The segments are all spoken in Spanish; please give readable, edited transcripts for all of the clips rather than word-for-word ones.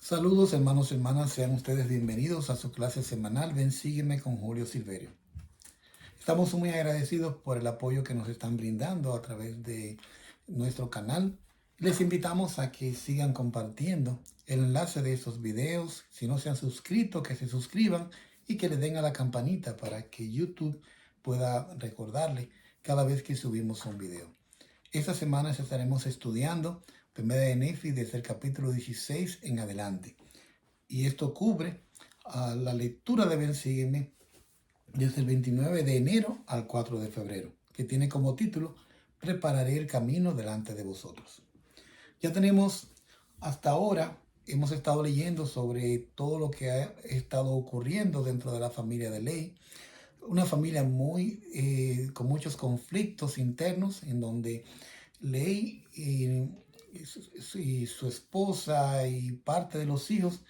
Saludos hermanos y hermanas, sean ustedes bienvenidos a su clase semanal Ven, sígueme con Julio Silverio. Estamos muy agradecidos por el apoyo que nos están brindando a través de nuestro canal. Les invitamos a que sigan compartiendo el enlace de estos videos. Si no se han suscrito, que se suscriban y que le den a la campanita para que YouTube pueda recordarle cada vez que subimos un video. Esta semana estaremos estudiando Primera de Nefi desde el capítulo 16 en adelante. Y esto cubre la lectura de Ven, sígueme desde el 29 de enero al 4 de febrero, que tiene como título Prepararé el camino delante de vosotros. Ya tenemos hasta ahora, hemos estado leyendo sobre todo lo que ha estado ocurriendo dentro de la familia de Ley. Una familia con muchos conflictos internos, en donde Ley y su esposa y parte de los hijos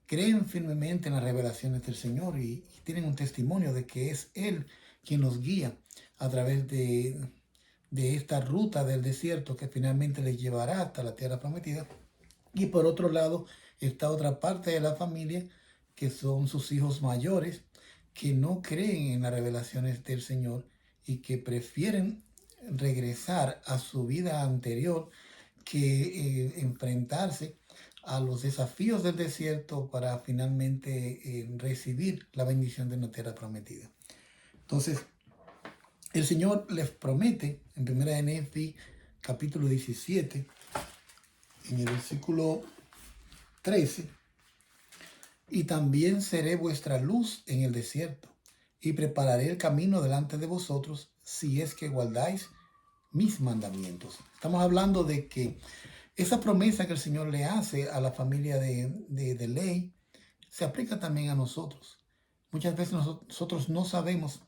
creen firmemente en las revelaciones del Señor y tienen un testimonio de que es Él quien los guía a través de esta ruta del desierto que finalmente les llevará hasta la tierra prometida. Y por otro lado está otra parte de la familia, que son sus hijos mayores, que no creen en las revelaciones del Señor y que prefieren regresar a su vida anterior que enfrentarse a los desafíos del desierto para finalmente recibir la bendición de una tierra prometida. Entonces, el Señor les promete en 1 de Nefi, capítulo 17, en el versículo 13, y también seré vuestra luz en el desierto, y prepararé el camino delante de vosotros, si es que guardáis mis mandamientos. Estamos hablando de que esa promesa que el Señor le hace a la familia de Ley se aplica también a nosotros. Muchas veces nosotros no sabemos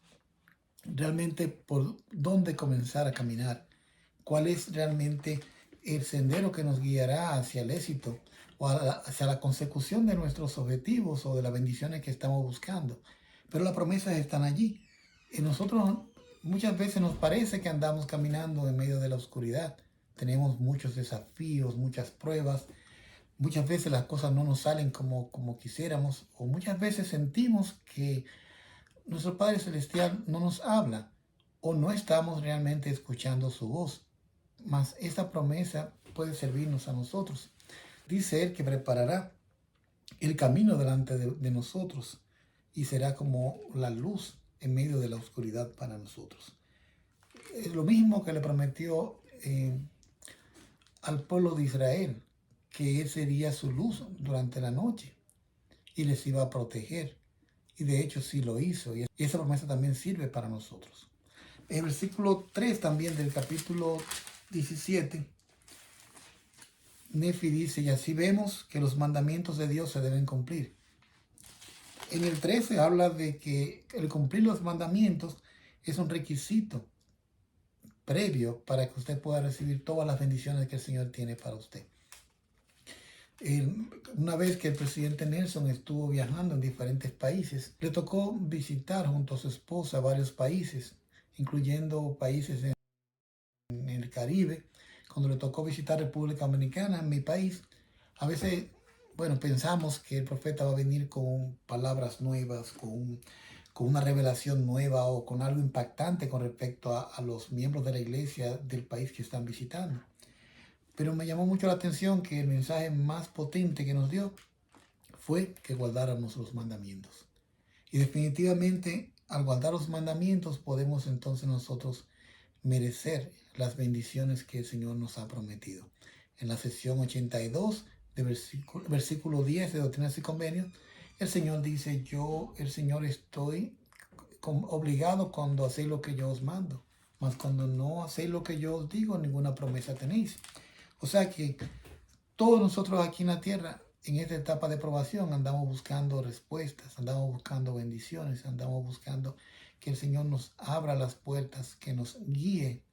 realmente por dónde comenzar a caminar, cuál es realmente el sendero que nos guiará hacia el éxito o hacia la consecución de nuestros objetivos o de las bendiciones que estamos buscando. Pero las promesas están allí. Y nosotros muchas veces nos parece que andamos caminando en medio de la oscuridad. Tenemos muchos desafíos, muchas pruebas. Muchas veces las cosas no nos salen como quisiéramos, o muchas veces sentimos que nuestro Padre Celestial no nos habla o no estamos realmente escuchando su voz. Mas esta promesa puede servirnos a nosotros. Dice Él que preparará el camino delante de nosotros y será como la luz en medio de la oscuridad para nosotros. Es lo mismo que le prometió al pueblo de Israel, que Él sería su luz durante la noche y les iba a proteger. Y de hecho sí lo hizo. Y esa promesa también sirve para nosotros. El versículo 3 también del capítulo 17, Nefi dice, y así vemos que los mandamientos de Dios se deben cumplir. En el 13 habla de que el cumplir los mandamientos es un requisito previo para que usted pueda recibir todas las bendiciones que el Señor tiene para usted. Una vez que el presidente Nelson estuvo viajando en diferentes países, le tocó visitar junto a su esposa varios países, incluyendo países en el Caribe. Cuando le tocó visitar República Dominicana, en mi país, a veces, pensamos que el profeta va a venir con palabras nuevas, con una revelación nueva o con algo impactante con respecto a los miembros de la iglesia del país que están visitando. Pero me llamó mucho la atención que el mensaje más potente que nos dio fue que guardáramos los mandamientos. Y definitivamente, al guardar los mandamientos, podemos entonces nosotros merecer las bendiciones que el Señor nos ha prometido. En la sección 82, de versículo 10 de Doctrinas y Convenios, el Señor dice, yo, el Señor, estoy obligado cuando hacéis lo que yo os mando, mas cuando no hacéis lo que yo os digo, ninguna promesa tenéis. O sea que todos nosotros aquí en la tierra, en esta etapa de probación, andamos buscando respuestas, andamos buscando bendiciones, andamos buscando que el Señor nos abra las puertas, que nos guíe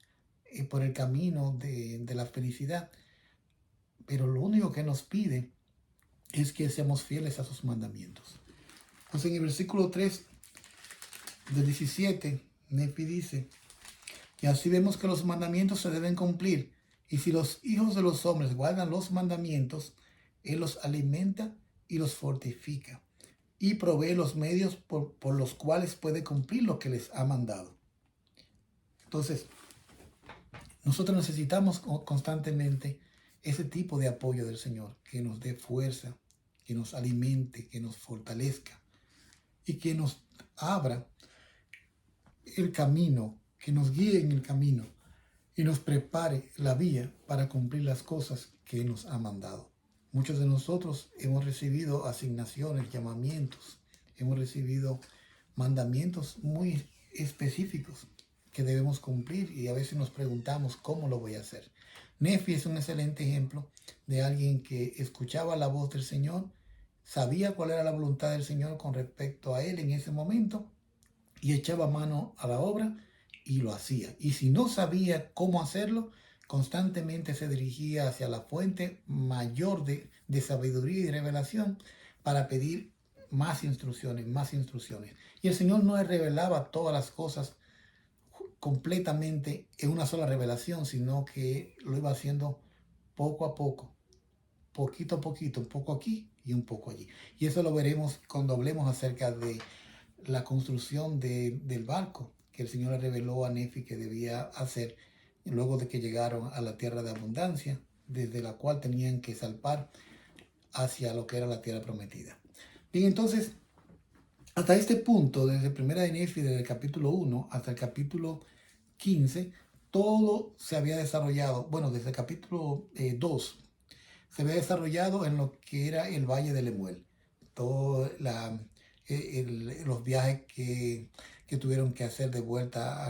por el camino de la felicidad. Pero lo único que nos pide es que seamos fieles a sus mandamientos. Pues en el versículo 3 del 17, Nefi dice, y así vemos que los mandamientos se deben cumplir. Y si los hijos de los hombres guardan los mandamientos, Él los alimenta y los fortifica y provee los medios por los cuales puede cumplir lo que les ha mandado. Entonces, nosotros necesitamos constantemente ese tipo de apoyo del Señor, que nos dé fuerza, que nos alimente, que nos fortalezca y que nos abra el camino, que nos guíe en el camino y nos prepare la vía para cumplir las cosas que nos ha mandado. Muchos de nosotros hemos recibido asignaciones, llamamientos, hemos recibido mandamientos muy específicos que debemos cumplir y a veces nos preguntamos cómo lo voy a hacer. Nefi es un excelente ejemplo de alguien que escuchaba la voz del Señor, sabía cuál era la voluntad del Señor con respecto a él en ese momento y echaba mano a la obra y lo hacía. Y si no sabía cómo hacerlo, constantemente se dirigía hacia la fuente mayor de sabiduría y revelación para pedir más instrucciones, más instrucciones. Y el Señor no le revelaba todas las cosas completamente en una sola revelación, sino que lo iba haciendo poco a poco, poquito a poquito, un poco aquí y un poco allí. Y eso lo veremos cuando hablemos acerca de la construcción del barco que el Señor le reveló a Nefi que debía hacer luego de que llegaron a la tierra de abundancia, desde la cual tenían que salpar hacia lo que era la tierra prometida. Bien, entonces, hasta este punto, desde primera de Nefi, desde el capítulo 1 hasta el capítulo 15, todo se había desarrollado, bueno, desde el capítulo 2, se había desarrollado en lo que era el Valle de Lemuel. Todo los viajes que tuvieron que hacer de vuelta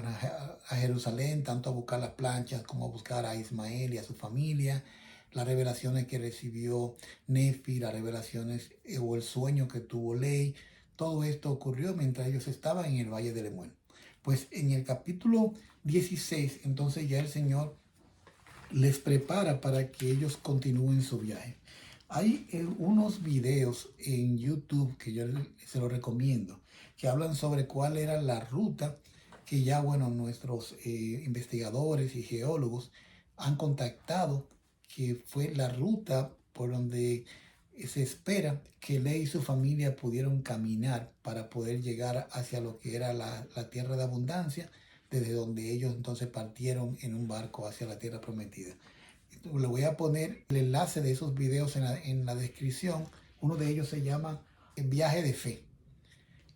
a Jerusalén, tanto a buscar las planchas como a buscar a Ismael y a su familia, las revelaciones que recibió Nefi, las revelaciones o el sueño que tuvo Ley, todo esto ocurrió mientras ellos estaban en el Valle de Lemuel. Pues en el capítulo 16, entonces ya el Señor les prepara para que ellos continúen su viaje. Hay unos videos en YouTube que yo se los recomiendo, que hablan sobre cuál era la ruta que ya, bueno, nuestros investigadores y geólogos han contactado, que fue la ruta por donde se espera que Ley y su familia pudieron caminar para poder llegar hacia lo que era la tierra de abundancia, desde donde ellos entonces partieron en un barco hacia la tierra prometida. Le voy a poner el enlace de esos videos en la descripción. Uno de ellos se llama El viaje de fe.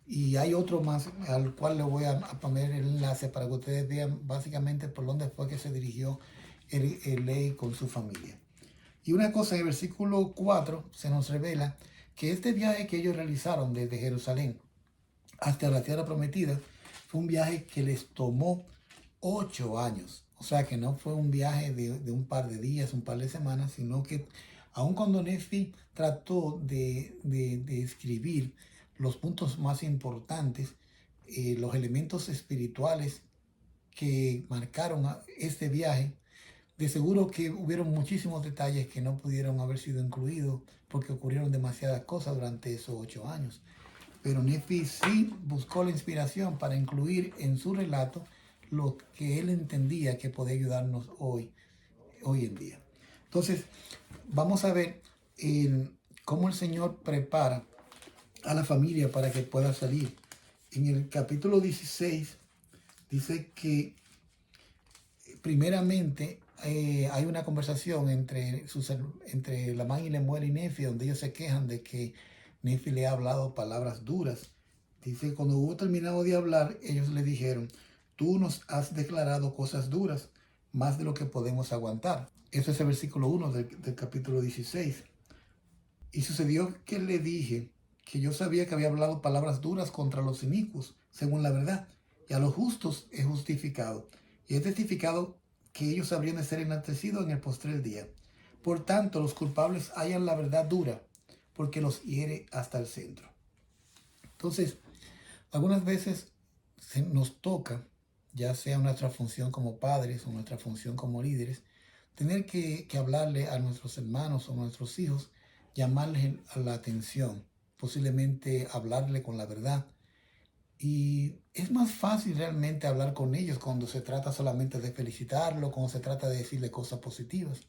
Y hay otro más al cual le voy a poner el enlace para que ustedes vean básicamente por dónde fue que se dirigió el Ley con su familia. Y una cosa, en el versículo 4 se nos revela que este viaje que ellos realizaron desde Jerusalén hasta la tierra prometida fue un viaje que les tomó 8 años. O sea que no fue un viaje de un par de días, un par de semanas, sino que aun cuando Nefi trató de escribir los puntos más importantes, los elementos espirituales que marcaron este viaje, de seguro que hubieron muchísimos detalles que no pudieron haber sido incluidos porque ocurrieron demasiadas cosas durante esos 8 años. Pero Nefi sí buscó la inspiración para incluir en su relato lo que él entendía que podía ayudarnos hoy en día. Entonces, vamos a ver cómo el Señor prepara a la familia para que pueda salir. En el capítulo 16 dice que primeramente hay una conversación entre Lamán y Lemuel y Nefi, donde ellos se quejan de que Nefi le ha hablado palabras duras. Dice, cuando hubo terminado de hablar, ellos le dijeron, tú nos has declarado cosas duras, más de lo que podemos aguantar. Eso es el versículo 1 del capítulo 16. Y sucedió que le dije que yo sabía que había hablado palabras duras contra los inicuos, según la verdad, y a los justos he justificado. Y he testificado que ellos habrían de ser enaltecidos en el postrer día. Por tanto, los culpables hallan la verdad dura, porque los hiere hasta el centro. Entonces, algunas veces nos toca, ya sea nuestra función como padres o nuestra función como líderes, tener que hablarle a nuestros hermanos o nuestros hijos, llamarles a la atención, posiblemente hablarle con la verdad. Y es más fácil realmente hablar con ellos cuando se trata solamente de felicitarlo, cuando se trata de decirle cosas positivas.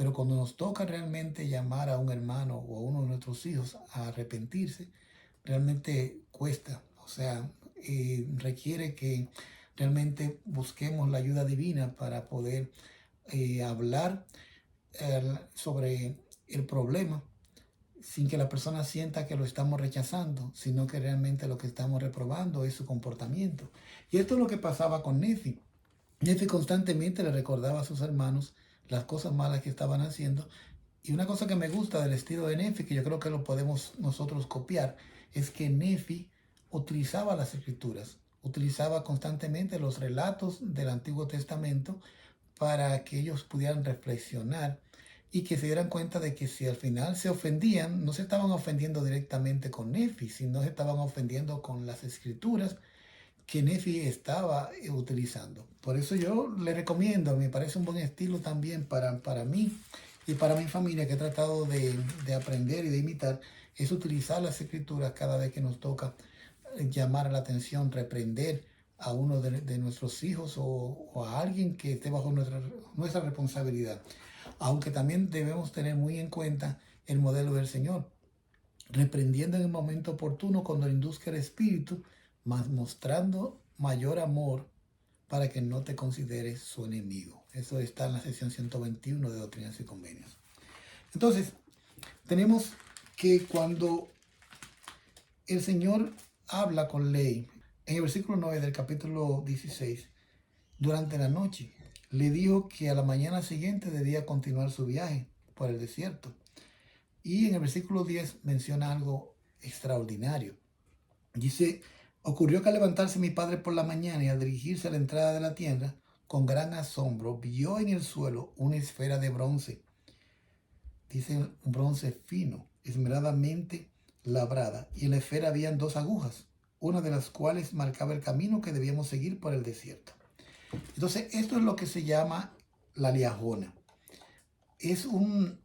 Pero cuando nos toca realmente llamar a un hermano o a uno de nuestros hijos a arrepentirse, realmente cuesta. O sea, requiere que realmente busquemos la ayuda divina para poder hablar sobre el problema sin que la persona sienta que lo estamos rechazando, sino que realmente lo que estamos reprobando es su comportamiento. Y esto es lo que pasaba con Nefi. Nefi constantemente le recordaba a sus hermanos las cosas malas que estaban haciendo. Y una cosa que me gusta del estilo de Nefi, que yo creo que lo podemos nosotros copiar, es que Nefi utilizaba las escrituras, utilizaba constantemente los relatos del Antiguo Testamento para que ellos pudieran reflexionar y que se dieran cuenta de que si al final se ofendían, no se estaban ofendiendo directamente con Nefi, sino se estaban ofendiendo con las escrituras que Nefi estaba utilizando. Por eso yo le recomiendo, me parece un buen estilo también para mí y para mi familia, que he tratado de aprender y de imitar, es utilizar las escrituras cada vez que nos toca llamar la atención, reprender a uno de nuestros hijos o a alguien que esté bajo nuestra responsabilidad. Aunque también debemos tener muy en cuenta el modelo del Señor, reprendiendo en el momento oportuno cuando le induzca el espíritu, mas mostrando mayor amor para que no te consideres su enemigo. Eso está en la sección 121 de Doctrinas y Convenios. Entonces, tenemos que cuando el Señor habla con ley, en el versículo 9 del capítulo 16, durante la noche, le dijo que a la mañana siguiente debía continuar su viaje por el desierto. Y en el versículo 10 menciona algo extraordinario. Dice, ocurrió que al levantarse mi padre por la mañana y al dirigirse a la entrada de la tienda, con gran asombro vio en el suelo una esfera de bronce. Dice un bronce fino, esmeradamente labrada, y en la esfera habían dos agujas, una de las cuales marcaba el camino que debíamos seguir por el desierto. Entonces, esto es lo que se llama la liajona. Es un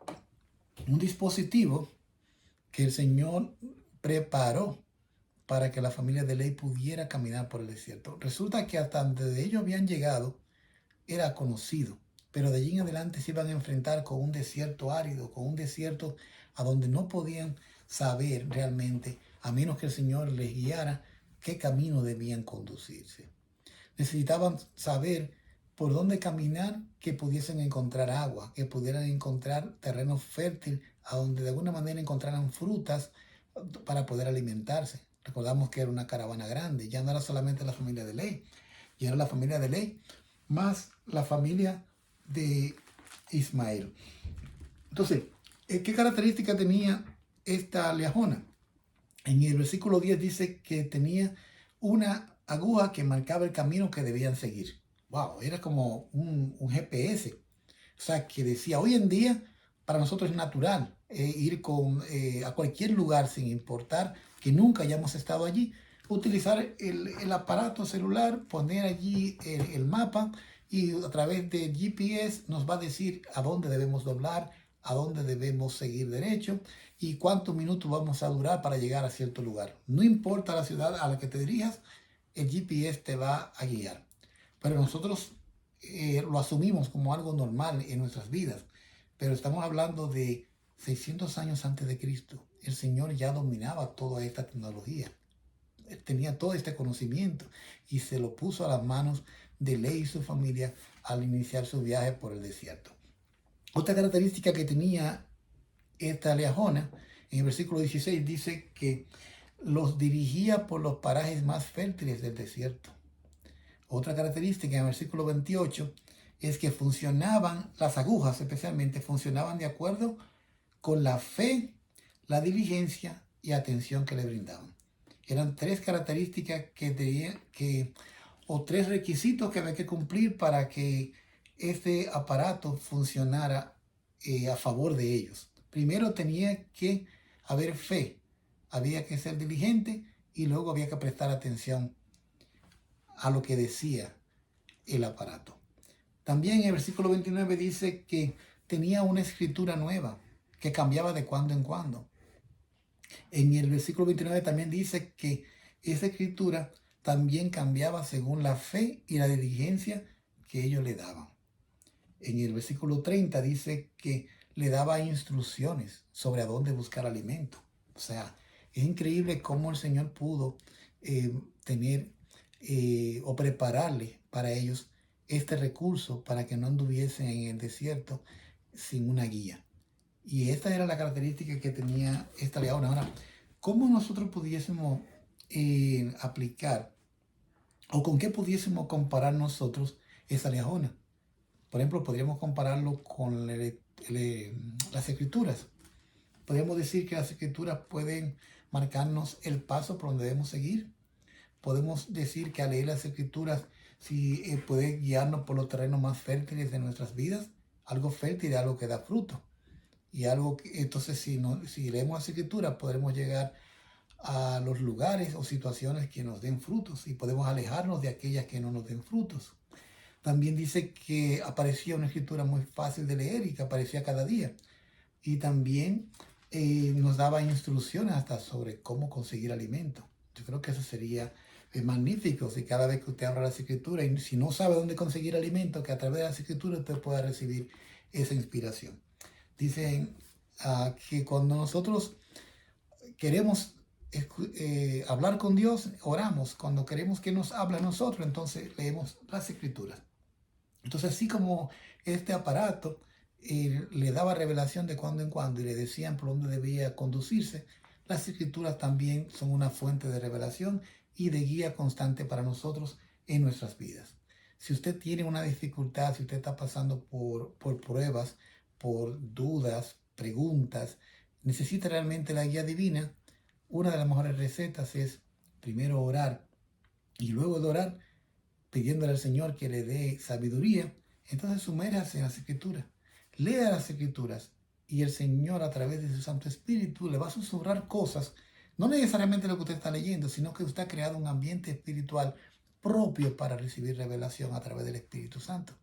dispositivo que el Señor preparó para que la familia de Ley pudiera caminar por el desierto. Resulta que hasta donde ellos habían llegado era conocido, pero de allí en adelante se iban a enfrentar con un desierto árido, con un desierto a donde no podían saber realmente, a menos que el Señor les guiara, qué camino debían conducirse. Necesitaban saber por dónde caminar, que pudiesen encontrar agua, que pudieran encontrar terreno fértil, a donde de alguna manera encontraran frutas para poder alimentarse. Recordamos que era una caravana grande, ya no era solamente la familia de Ley, ya era la familia de Ley, más la familia de Ismael. Entonces, ¿qué característica tenía esta liajona? En el versículo 10 dice que tenía una aguja que marcaba el camino que debían seguir. Wow, era como un GPS. O sea, que decía, hoy en día para nosotros es natural ir a cualquier lugar sin importar que nunca hayamos estado allí, utilizar el aparato celular, poner allí el mapa y a través de GPS nos va a decir a dónde debemos doblar, a dónde debemos seguir derecho y cuántos minutos vamos a durar para llegar a cierto lugar. No importa la ciudad a la que te dirijas, el GPS te va a guiar. Pero nosotros lo asumimos como algo normal en nuestras vidas. Pero estamos hablando de 600 años antes de Cristo. El Señor ya dominaba toda esta tecnología. Él tenía todo este conocimiento y se lo puso a las manos de Ley y su familia al iniciar su viaje por el desierto. Otra característica que tenía esta liajona, en el versículo 16 dice que los dirigía por los parajes más fértiles del desierto. Otra característica en el versículo 28 es que funcionaban, las agujas especialmente, funcionaban de acuerdo con la fe, la diligencia y atención que le brindaban. Eran tres características o tres requisitos que había que cumplir para que este aparato funcionara a favor de ellos. Primero tenía que haber fe, había que ser diligente y luego había que prestar atención a lo que decía el aparato. También en el versículo 29 dice que tenía una escritura nueva que cambiaba de cuando en cuando. En el versículo 29 también dice que esa escritura también cambiaba según la fe y la diligencia que ellos le daban. En el versículo 30 dice que le daba instrucciones sobre a dónde buscar alimento. O sea, es increíble cómo el Señor pudo tener o prepararle para ellos este recurso para que no anduviesen en el desierto sin una guía. Y esta era la característica que tenía esta leona. Ahora, ¿cómo nosotros pudiésemos aplicar o con qué pudiésemos comparar nosotros esa leona? Por ejemplo, podríamos compararlo con las escrituras. Podemos decir que las escrituras pueden marcarnos el paso por donde debemos seguir. Podemos decir que al leer las escrituras si puede guiarnos por los terrenos más fértiles de nuestras vidas. Algo fértil es algo que da fruto. Y algo que, entonces, si leemos las escrituras, podremos llegar a los lugares o situaciones que nos den frutos y podemos alejarnos de aquellas que no nos den frutos. También dice que aparecía una escritura muy fácil de leer y que aparecía cada día. Y también nos daba instrucciones hasta sobre cómo conseguir alimento. Yo creo que eso sería magnífico si cada vez que usted abra las escrituras y si no sabe dónde conseguir alimento, que a través de las escrituras usted pueda recibir esa inspiración. Dicen que cuando nosotros queremos hablar con Dios, oramos. Cuando queremos que nos hable a nosotros, entonces leemos las escrituras. Entonces, así como este aparato le daba revelación de cuando en cuando y le decían por dónde debía conducirse, las escrituras también son una fuente de revelación y de guía constante para nosotros en nuestras vidas. Si usted tiene una dificultad, si usted está pasando por pruebas, por dudas, preguntas, necesita realmente la guía divina, una de las mejores recetas es primero orar y luego de orar pidiéndole al Señor que le dé sabiduría, entonces sumérjase en las escrituras, lea las escrituras y el Señor a través de su Santo Espíritu le va a susurrar cosas, no necesariamente lo que usted está leyendo, sino que usted ha creado un ambiente espiritual propio para recibir revelación a través del Espíritu Santo.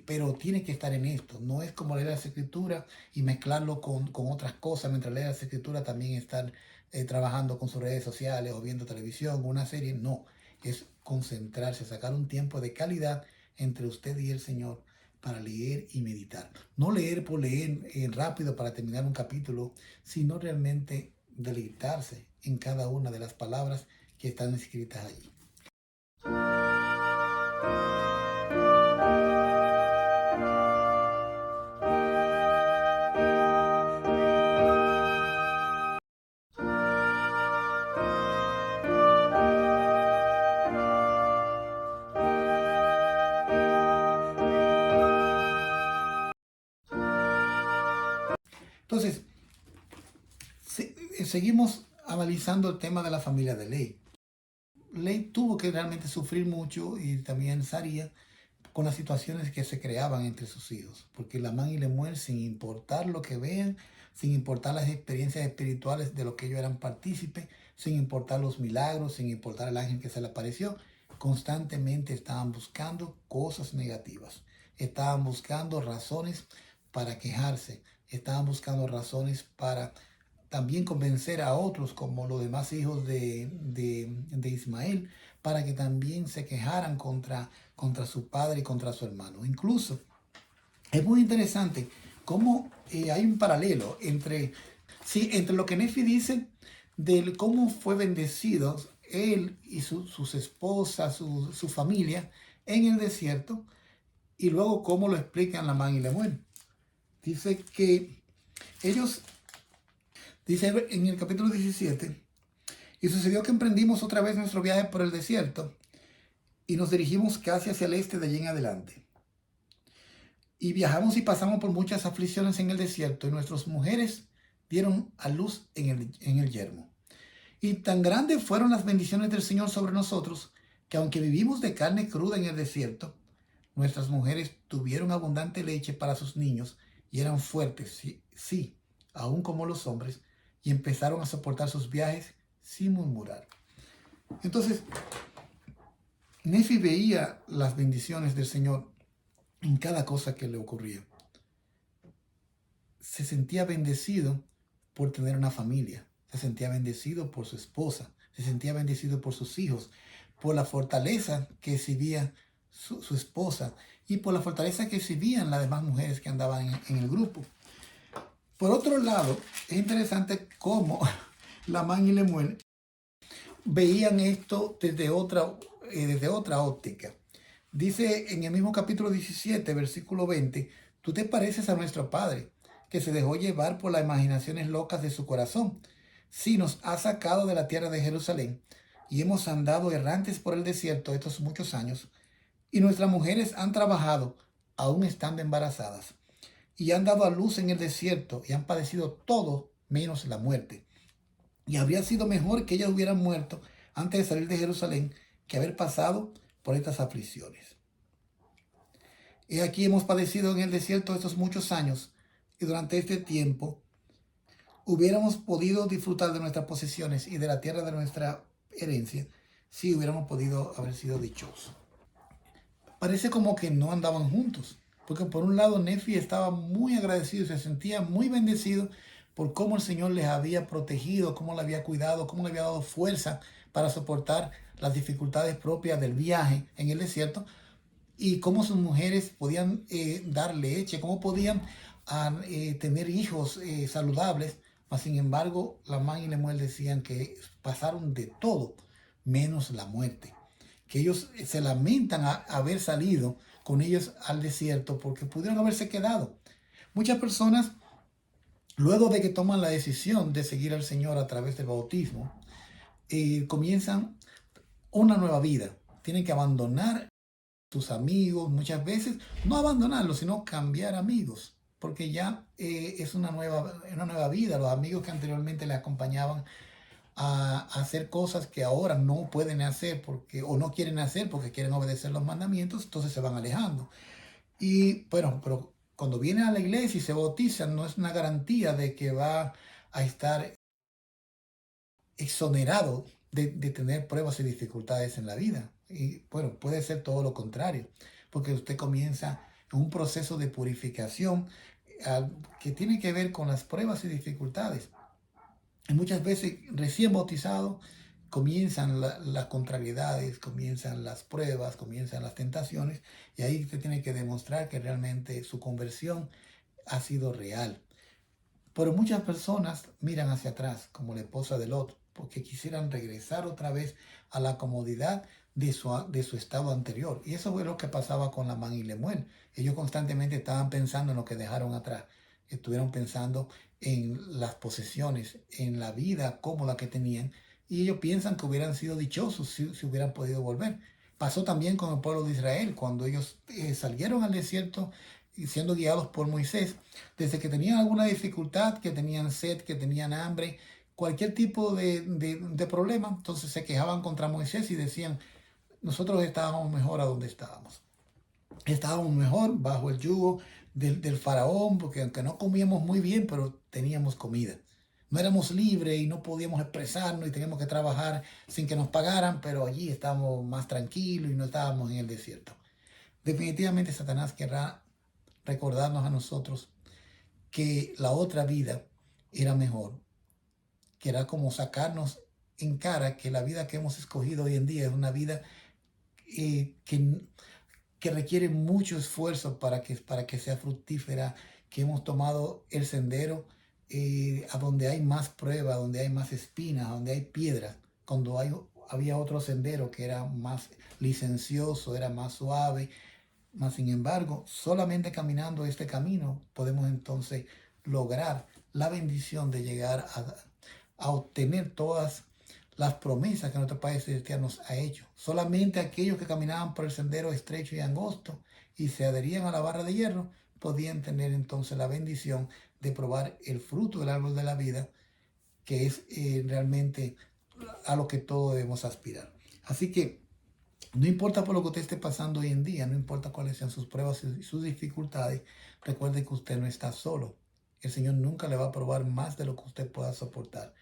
Pero tiene que estar en esto, no es como leer las escrituras y mezclarlo con otras cosas, mientras lee las escrituras también estar trabajando con sus redes sociales o viendo televisión o una serie, no, es concentrarse, sacar un tiempo de calidad entre usted y el Señor para leer y meditar. No leer por leer rápido para terminar un capítulo, sino realmente deleitarse en cada una de las palabras que están escritas allí. Entonces, seguimos analizando el tema de la familia de Ley. Ley tuvo que realmente sufrir mucho y también Saría con las situaciones que se creaban entre sus hijos, porque Lamán y Lemuel, sin importar lo que vean, sin importar las experiencias espirituales de lo que ellos eran partícipes, sin importar los milagros, sin importar el ángel que se le apareció, constantemente estaban buscando cosas negativas, estaban buscando razones para quejarse, estaban buscando razones para también convencer a otros, como los demás hijos de Ismael, para que también se quejaran contra su padre y contra su hermano. Incluso es muy interesante cómo hay un paralelo entre lo que Nefi dice de cómo fue bendecido él y sus esposas, su familia en el desierto, y luego cómo lo explican Lamán y Lemuel. Dice que ellos, dice en el capítulo 17, y sucedió que emprendimos otra vez nuestro viaje por el desierto y nos dirigimos casi hacia el este de allí en adelante. Y viajamos y pasamos por muchas aflicciones en el desierto y nuestras mujeres dieron a luz en el yermo. Y tan grandes fueron las bendiciones del Señor sobre nosotros que aunque vivimos de carne cruda en el desierto, nuestras mujeres tuvieron abundante leche para sus niños y eran fuertes, sí, aún como los hombres, y empezaron a soportar sus viajes sin murmurar. Entonces, Nefi veía las bendiciones del Señor en cada cosa que le ocurría. Se sentía bendecido por tener una familia, se sentía bendecido por su esposa, se sentía bendecido por sus hijos, por la fortaleza que exhibía su esposa y por la fortaleza que exhibían las demás mujeres que andaban en el grupo. Por otro lado, es interesante cómo Lamán y Lemuel veían esto desde otra óptica. Dice en el mismo capítulo 17, versículo 20, tú te pareces a nuestro padre, que se dejó llevar por las imaginaciones locas de su corazón. Sí, nos ha sacado de la tierra de Jerusalén y hemos andado errantes por el desierto estos muchos años, y nuestras mujeres han trabajado, aún estando embarazadas, y han dado a luz en el desierto y han padecido todo menos la muerte. Y habría sido mejor que ellas hubieran muerto antes de salir de Jerusalén que haber pasado por estas aflicciones. Y aquí hemos padecido en el desierto estos muchos años, y durante este tiempo hubiéramos podido disfrutar de nuestras posesiones y de la tierra de nuestra herencia si hubiéramos podido haber sido dichosos. Parece como que no andaban juntos, porque por un lado Nefi estaba muy agradecido y se sentía muy bendecido por cómo el Señor les había protegido, cómo le había cuidado, cómo le había dado fuerza para soportar las dificultades propias del viaje en el desierto, y cómo sus mujeres podían dar leche, cómo podían tener hijos saludables. Mas sin embargo, Lamán y Lemuel decían que pasaron de todo menos la muerte, que ellos se lamentan haber salido con ellos al desierto porque pudieron haberse quedado. Muchas personas, luego de que toman la decisión de seguir al Señor a través del bautismo, comienzan una nueva vida. Tienen que abandonar sus amigos, muchas veces no abandonarlos, sino cambiar amigos, porque ya es una nueva vida. Los amigos que anteriormente le acompañaban a hacer cosas que ahora no pueden hacer o no quieren hacer porque quieren obedecer los mandamientos, entonces se van alejando. Y bueno, pero cuando vienen a la iglesia y se bautizan, no es una garantía de que va a estar exonerado de tener pruebas y dificultades en la vida. Y bueno, puede ser todo lo contrario, porque usted comienza un proceso de purificación que tiene que ver con las pruebas y dificultades. Y muchas veces recién bautizado comienzan las contrariedades, comienzan las pruebas, comienzan las tentaciones, y ahí usted tiene que demostrar que realmente su conversión ha sido real. Pero muchas personas miran hacia atrás, como la esposa de Lot, porque quisieran regresar otra vez a la comodidad de su estado anterior. Y eso fue lo que pasaba con Lamán y Lemuel. Ellos constantemente estaban pensando en lo que dejaron atrás. Estuvieron pensando en las posesiones, en la vida cómoda que tenían. Y ellos piensan que hubieran sido dichosos si hubieran podido volver. Pasó también con el pueblo de Israel, cuando ellos salieron al desierto y siendo guiados por Moisés. Desde que tenían alguna dificultad, que tenían sed, que tenían hambre, cualquier tipo de problema, entonces se quejaban contra Moisés y decían, nosotros estábamos mejor a donde estábamos. Estábamos mejor bajo el yugo del faraón, porque aunque no comíamos muy bien, pero teníamos comida. No éramos libres y no podíamos expresarnos y teníamos que trabajar sin que nos pagaran, pero allí estábamos más tranquilos y no estábamos en el desierto. Definitivamente Satanás querrá recordarnos a nosotros que la otra vida era mejor, que era como sacarnos en cara que la vida que hemos escogido hoy en día es una vida eh, que, que requiere mucho esfuerzo para que sea fructífera, que hemos tomado el sendero a donde hay más prueba, donde hay más espinas, donde hay piedras, cuando había otro sendero que era más licencioso, era más suave. Mas, sin embargo, solamente caminando este camino podemos entonces lograr la bendición de llegar a obtener todas las promesas que nuestro Padre Celestial nos ha hecho. Solamente aquellos que caminaban por el sendero estrecho y angosto y se adherían a la barra de hierro podían tener entonces la bendición de probar el fruto del árbol de la vida, que es realmente a lo que todos debemos aspirar. Así que no importa por lo que usted esté pasando hoy en día, no importa cuáles sean sus pruebas y sus dificultades, recuerde que usted no está solo. El Señor nunca le va a probar más de lo que usted pueda soportar.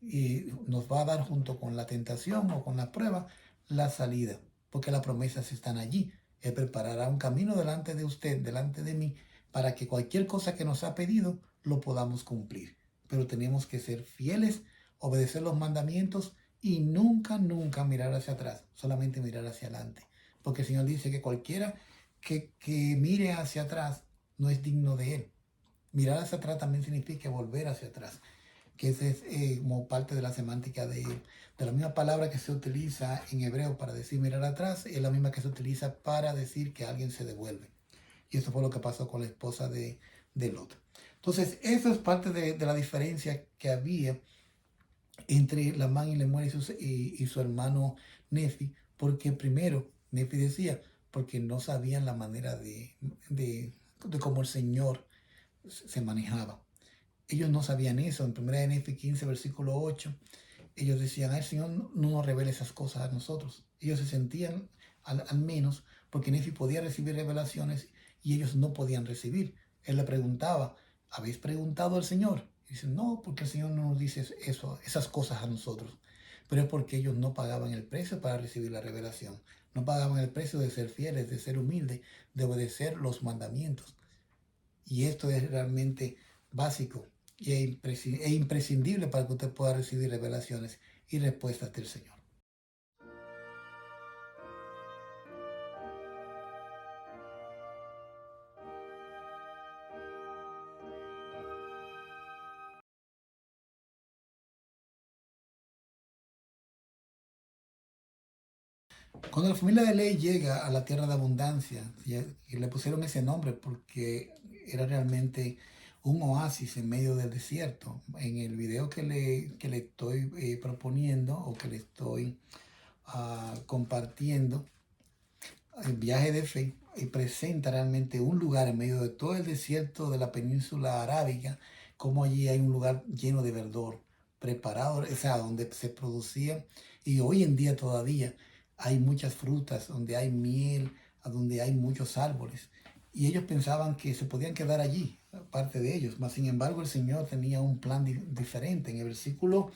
Y nos va a dar junto con la tentación o con la prueba la salida, porque las promesas están allí. Él preparará un camino delante de usted, delante de mí, para que cualquier cosa que nos ha pedido lo podamos cumplir. Pero tenemos que ser fieles, obedecer los mandamientos y nunca, nunca mirar hacia atrás, solamente mirar hacia adelante. porque el Señor dice que cualquiera que mire hacia atrás no es digno de Él. Mirar hacia atrás también significa volver hacia atrás, que ese es como parte de la semántica de la misma palabra que se utiliza en hebreo para decir mirar atrás, es la misma que se utiliza para decir que alguien se devuelve. Y eso fue lo que pasó con la esposa de Lot. Entonces, eso es parte de la diferencia que había entre Lamán y Lemuel y su hermano Nefi, porque primero Nefi decía, porque no sabían la manera de cómo el Señor se manejaba. Ellos no sabían eso. En 1 de Nefi 15, versículo 8, ellos decían, el Señor no nos revela esas cosas a nosotros. Ellos se sentían al menos porque Nefi podía recibir revelaciones y ellos no podían recibir. Él le preguntaba, ¿habéis preguntado al Señor? Y dicen, no, porque el Señor no nos dice esas cosas a nosotros. Pero es porque ellos no pagaban el precio para recibir la revelación. No pagaban el precio de ser fieles, de ser humildes, de obedecer los mandamientos. Y esto es realmente básico y es imprescindible para que usted pueda recibir revelaciones y respuestas del Señor. Cuando la familia de Ley llega a la tierra de abundancia, y le pusieron ese nombre porque era realmente un oasis en medio del desierto. En el video que le estoy proponiendo o que le estoy compartiendo, el viaje de fe, presenta realmente un lugar en medio de todo el desierto de la península arábiga, como allí hay un lugar lleno de verdor, preparado, o sea, donde se producía, y hoy en día todavía hay muchas frutas, donde hay miel, donde hay muchos árboles. Y ellos pensaban que se podían quedar allí, parte de ellos, mas sin embargo el Señor tenía un plan diferente. En el versículo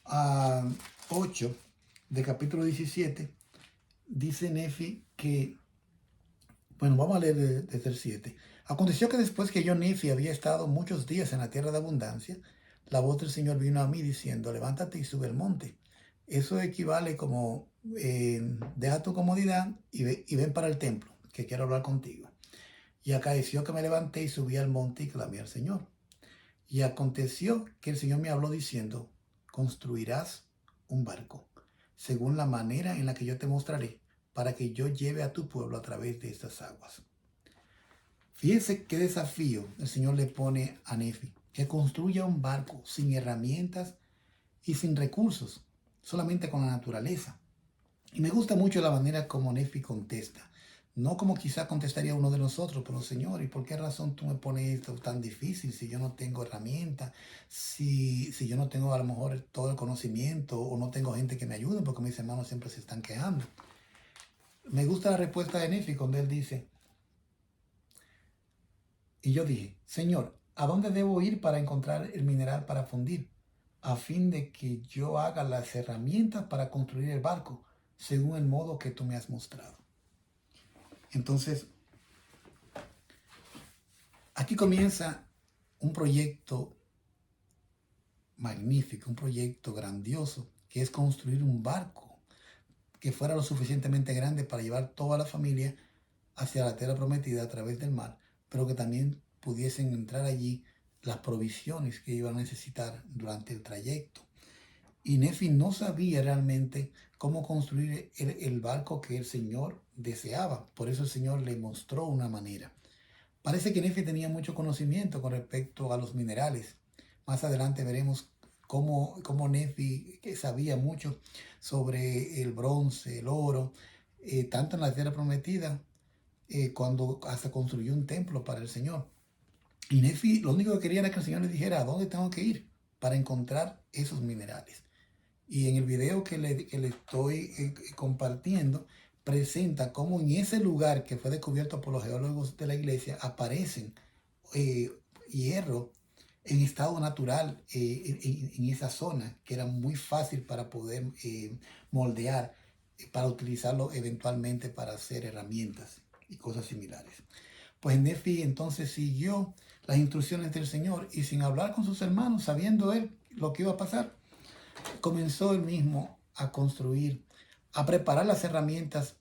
8 de capítulo 17, dice Nefi que, bueno, vamos a leer desde el 7. Aconteció que después que yo, Nefi, había estado muchos días en la tierra de abundancia, la voz del Señor vino a mí diciendo, levántate y sube el monte. Eso equivale como, deja tu comodidad y ven para el templo, que quiero hablar contigo. Y aconteció que me levanté y subí al monte y clamé al Señor. Y aconteció que el Señor me habló diciendo, construirás un barco, según la manera en la que yo te mostraré, para que yo lleve a tu pueblo a través de estas aguas. Fíjense qué desafío el Señor le pone a Nefi, que construya un barco sin herramientas y sin recursos, solamente con la naturaleza. Y me gusta mucho la manera como Nefi contesta. No como quizá contestaría uno de nosotros, pero Señor, ¿y por qué razón tú me pones esto tan difícil si yo no tengo herramientas? Si yo no tengo a lo mejor todo el conocimiento o no tengo gente que me ayude, porque mis hermanos siempre se están quejando. Me gusta la respuesta de Nefi cuando él dice, y yo dije, Señor, ¿a dónde debo ir para encontrar el mineral para fundir? A fin de que yo haga las herramientas para construir el barco, según el modo que tú me has mostrado. Entonces, aquí comienza un proyecto magnífico, un proyecto grandioso, que es construir un barco que fuera lo suficientemente grande para llevar toda la familia hacia la tierra prometida a través del mar, pero que también pudiesen entrar allí las provisiones que iban a necesitar durante el trayecto. Y Nefi no sabía realmente cómo construir el barco que el Señor deseaba. Por eso el Señor le mostró una manera. Parece que Nefi tenía mucho conocimiento con respecto a los minerales. Más adelante veremos cómo Nefi sabía mucho sobre el bronce, el oro, tanto en la tierra prometida, cuando hasta construyó un templo para el Señor. Y Nefi lo único que quería era que el Señor le dijera a dónde tengo que ir para encontrar esos minerales. Y en el video que le estoy compartiendo, presenta cómo en ese lugar que fue descubierto por los geólogos de la iglesia aparecen eh, hierro en estado natural en esa zona, que era muy fácil para poder moldear, para utilizarlo eventualmente para hacer herramientas y cosas similares. Pues Nefi entonces siguió las instrucciones del Señor y sin hablar con sus hermanos, sabiendo él lo que iba a pasar, comenzó él mismo a construir, a preparar las herramientas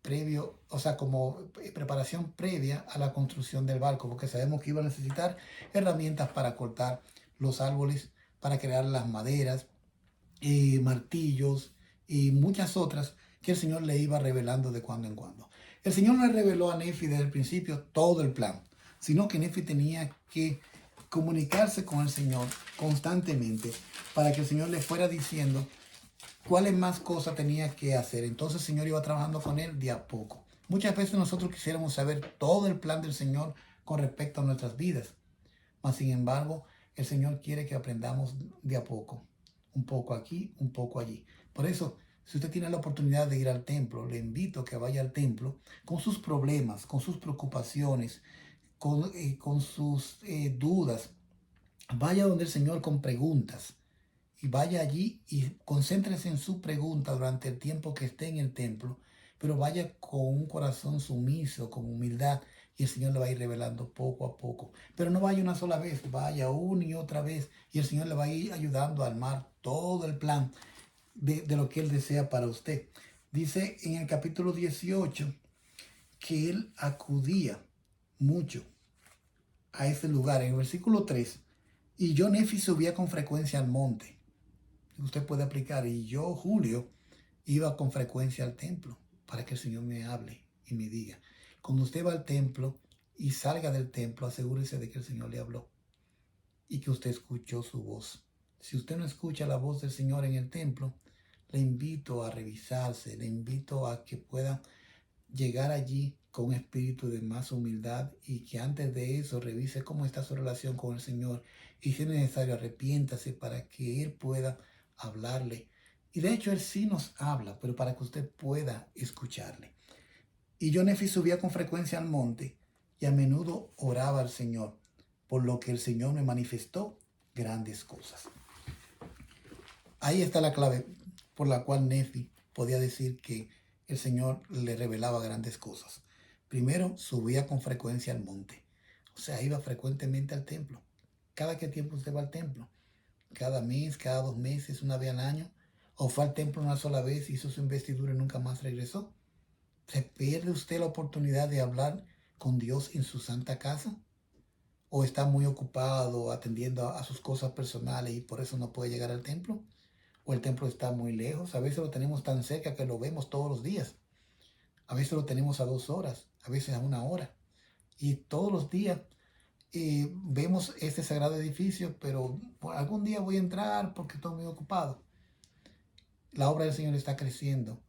previo, o sea, como preparación previa a la construcción del barco, porque sabemos que iba a necesitar herramientas para cortar los árboles, para crear las maderas, martillos y muchas otras que el Señor le iba revelando de cuando en cuando. El Señor no le reveló a Nefi desde el principio todo el plan, sino que Nefi tenía que comunicarse con el Señor constantemente para que el Señor le fuera diciendo cuáles más cosas tenía que hacer. Entonces el Señor iba trabajando con él de a poco. Muchas veces nosotros quisiéramos saber todo el plan del Señor con respecto a nuestras vidas, mas sin embargo el Señor quiere que aprendamos de a poco, un poco aquí, un poco allí. Por eso, si usted tiene la oportunidad de ir al templo, le invito a que vaya al templo con sus problemas, con sus preocupaciones, con sus dudas. Vaya donde el Señor con preguntas y vaya allí y concéntrese en su pregunta durante el tiempo que esté en el templo, pero vaya con un corazón sumiso, con humildad, y el Señor le va a ir revelando poco a poco. Pero no vaya una sola vez, vaya una y otra vez, y el Señor le va a ir ayudando a armar todo el plan de lo que Él desea para usted. Dice en el capítulo 18 que Él acudía mucho a ese lugar. En el versículo 3, y yo, Nefi, subía con frecuencia al monte. Usted puede aplicar, y yo, Julio, iba con frecuencia al templo para que el Señor me hable y me diga. Cuando usted va al templo y salga del templo, asegúrese de que el Señor le habló y que usted escuchó su voz. Si usted no escucha la voz del Señor en el templo, le invito a revisarse, le invito a que pueda llegar allí con un espíritu de más humildad y que antes de eso revise cómo está su relación con el Señor y si es necesario arrepiéntase para que Él pueda hablarle. Y de hecho Él sí nos habla, pero para que usted pueda escucharle. Y yo, Nefi, subía con frecuencia al monte y a menudo oraba al Señor, por lo que el Señor me manifestó grandes cosas. Ahí está la clave por la cual Nefi podía decir que el Señor le revelaba grandes cosas. Primero, subía con frecuencia al monte. O sea, iba frecuentemente al templo. ¿Cada qué tiempo usted va al templo? ¿Cada mes, cada 2 meses, una vez al año? ¿O fue al templo una sola vez, hizo su investidura y nunca más regresó? ¿Se pierde usted la oportunidad de hablar con Dios en su santa casa? ¿O está muy ocupado atendiendo a sus cosas personales y por eso no puede llegar al templo? ¿O el templo está muy lejos? A veces lo tenemos tan cerca que lo vemos todos los días. A veces lo tenemos a 2 horas, a veces a 1 hora. Y todos los días vemos este sagrado edificio, pero algún día voy a entrar porque estoy muy ocupado. La obra del Señor está creciendo.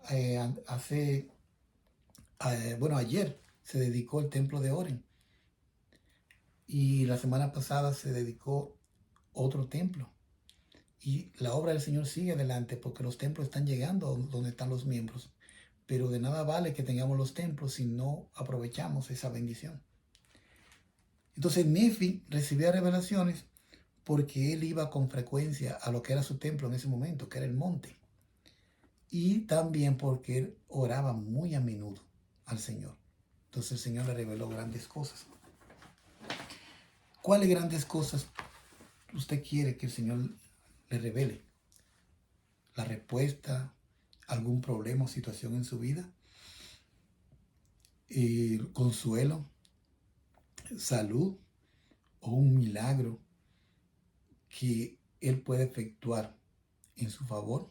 Ayer se dedicó el templo de Oren. Y la semana pasada se dedicó otro templo. Y la obra del Señor sigue adelante porque los templos están llegando donde están los miembros. Pero de nada vale que tengamos los templos si no aprovechamos esa bendición. Entonces Nefi recibía revelaciones porque él iba con frecuencia a lo que era su templo en ese momento, que era el monte. Y también porque él oraba muy a menudo al Señor. Entonces el Señor le reveló grandes cosas. ¿Cuáles grandes cosas usted quiere que el Señor le revele? ¿La respuesta a algún problema o situación en su vida? ¿Consuelo? ¿Salud? ¿O un milagro que Él puede efectuar en su favor?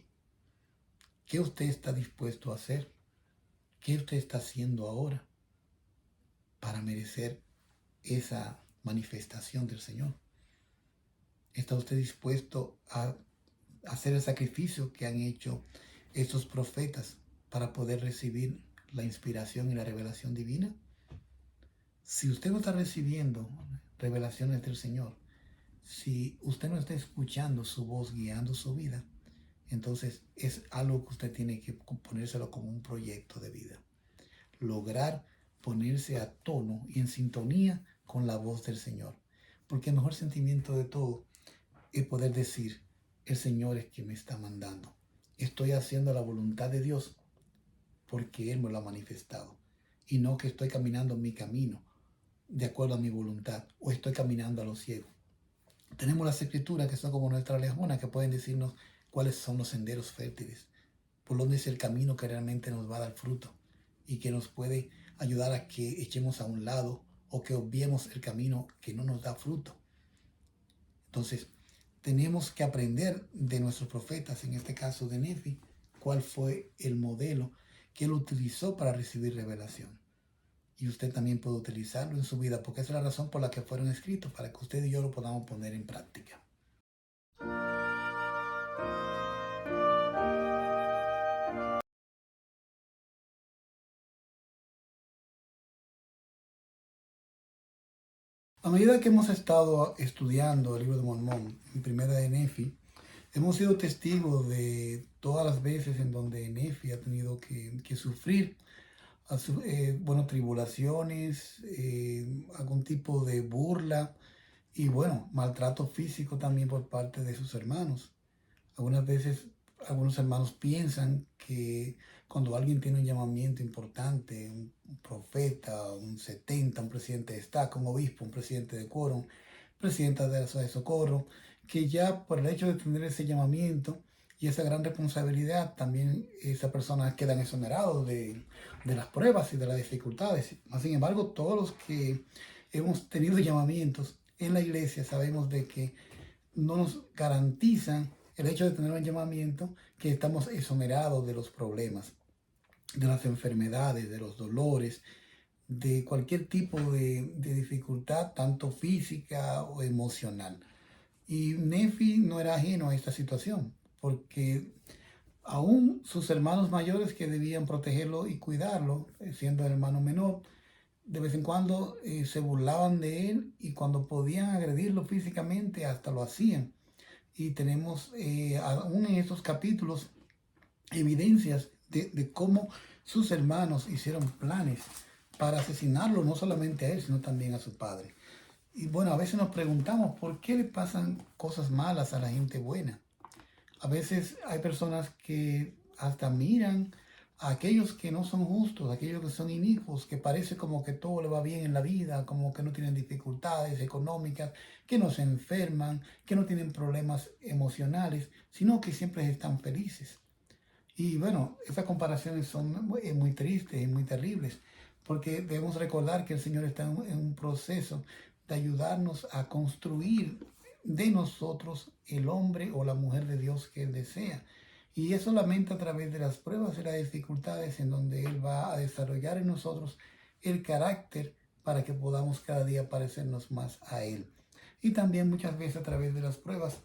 ¿Qué usted está dispuesto a hacer? ¿Qué usted está haciendo ahora para merecer esa manifestación del Señor? ¿Está usted dispuesto a hacer el sacrificio que han hecho estos profetas para poder recibir la inspiración y la revelación divina? Si usted no está recibiendo revelaciones del Señor, si usted no está escuchando su voz guiando su vida, entonces es algo que usted tiene que ponérselo como un proyecto de vida. Lograr ponerse a tono y en sintonía con la voz del Señor. Porque el mejor sentimiento de todo es poder decir, el Señor es quien me está mandando. Estoy haciendo la voluntad de Dios porque Él me lo ha manifestado. Y no que estoy caminando mi camino de acuerdo a mi voluntad o estoy caminando a lo ciego. Tenemos las escrituras que son como nuestra lejona que pueden decirnos cuáles son los senderos fértiles, por dónde es el camino que realmente nos va a dar fruto. y que nos puede ayudar a que echemos a un lado o que obviemos el camino que no nos da fruto. Entonces, tenemos que aprender de nuestros profetas, en este caso de Nefi, cuál fue el modelo que él utilizó para recibir revelación. Y usted también puede utilizarlo en su vida, porque esa es la razón por la que fueron escritos, para que usted y yo lo podamos poner en práctica. A medida que hemos estado estudiando el libro de Mormón, en primera de Nefi, hemos sido testigos de todas las veces en donde Nefi ha tenido que sufrir tribulaciones, algún tipo de burla y maltrato físico también por parte de sus hermanos. Algunas veces algunos hermanos piensan que cuando alguien tiene un llamamiento importante, un profeta, un 70, un presidente de Estado, un obispo, un presidente de quórum, presidenta de la Sociedad de Socorro, que ya por el hecho de tener ese llamamiento y esa gran responsabilidad, también esa persona quedan exonerados de las pruebas y de las dificultades. Sin embargo, todos los que hemos tenido llamamientos en la iglesia sabemos de que no nos garantizan el hecho de tener un llamamiento que estamos exonerados de los problemas, de las enfermedades, de los dolores, de cualquier tipo de dificultad, tanto física o emocional. Y Nefi no era ajeno a esta situación, porque aún sus hermanos mayores que debían protegerlo y cuidarlo, siendo el hermano menor, de vez en cuando se burlaban de él y cuando podían agredirlo físicamente hasta lo hacían. Y tenemos aún en estos capítulos evidencias de cómo sus hermanos hicieron planes para asesinarlo, no solamente a él, sino también a su padre. Y a veces nos preguntamos por qué le pasan cosas malas a la gente buena. A veces hay personas que hasta miran a aquellos que no son justos, aquellos que son inicuos, que parece como que todo le va bien en la vida, como que no tienen dificultades económicas, que no se enferman, que no tienen problemas emocionales, sino que siempre están felices. Y esas comparaciones son muy tristes y muy terribles, porque debemos recordar que el Señor está en un proceso de ayudarnos a construir de nosotros el hombre o la mujer de Dios que Él desea. Y es solamente a través de las pruebas y las dificultades en donde Él va a desarrollar en nosotros el carácter para que podamos cada día parecernos más a Él. Y también muchas veces a través de las pruebas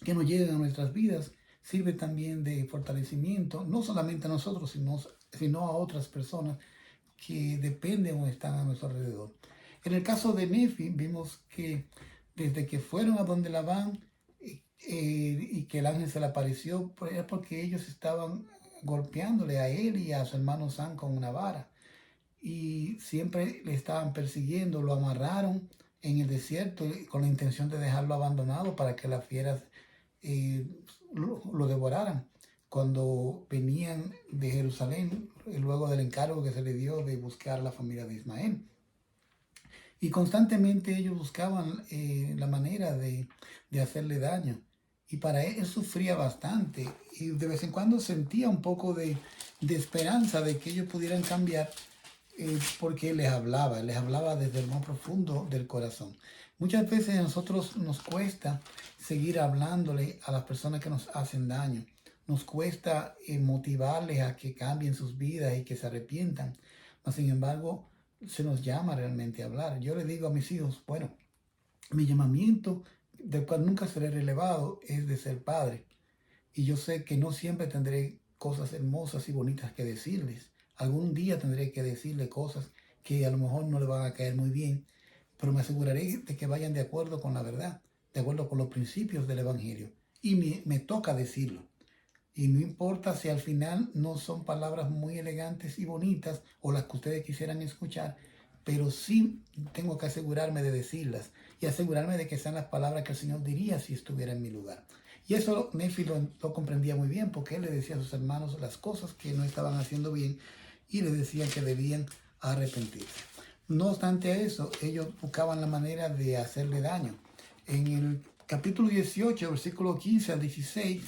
que nos llegan a nuestras vidas, sirve también de fortalecimiento, no solamente a nosotros, sino a otras personas que dependen o están a nuestro alrededor. En el caso de Nefi, vimos que desde que fueron a donde Labán y que el ángel se le apareció, era porque ellos estaban golpeándole a él y a su hermano Sam con una vara. Y siempre le estaban persiguiendo, lo amarraron en el desierto con la intención de dejarlo abandonado para que las fieras eh, lo devoraran. Cuando venían de Jerusalén, luego del encargo que se le dio de buscar a la familia de Ismael. Y constantemente ellos buscaban la manera de hacerle daño. Y para él sufría bastante. Y de vez en cuando sentía un poco de esperanza de que ellos pudieran cambiar, porque él les hablaba desde el más profundo del corazón. Muchas veces a nosotros nos cuesta seguir hablándole a las personas que nos hacen daño. Nos cuesta motivarles a que cambien sus vidas y que se arrepientan. Mas, sin embargo, se nos llama realmente a hablar. Yo le digo a mis hijos, mi llamamiento, del cual nunca seré relevado, es de ser padre. Y yo sé que no siempre tendré cosas hermosas y bonitas que decirles. Algún día tendré que decirle cosas que a lo mejor no le van a caer muy bien, pero me aseguraré de que vayan de acuerdo con la verdad, de acuerdo con los principios del Evangelio. Y me toca decirlo. Y no importa si al final no son palabras muy elegantes y bonitas o las que ustedes quisieran escuchar, pero sí tengo que asegurarme de decirlas y asegurarme de que sean las palabras que el Señor diría si estuviera en mi lugar. Y eso Nefi lo comprendía muy bien, porque él le decía a sus hermanos las cosas que no estaban haciendo bien y les decía que debían arrepentirse. No obstante a eso, ellos buscaban la manera de hacerle daño. En el capítulo 18, versículo 15 al 16,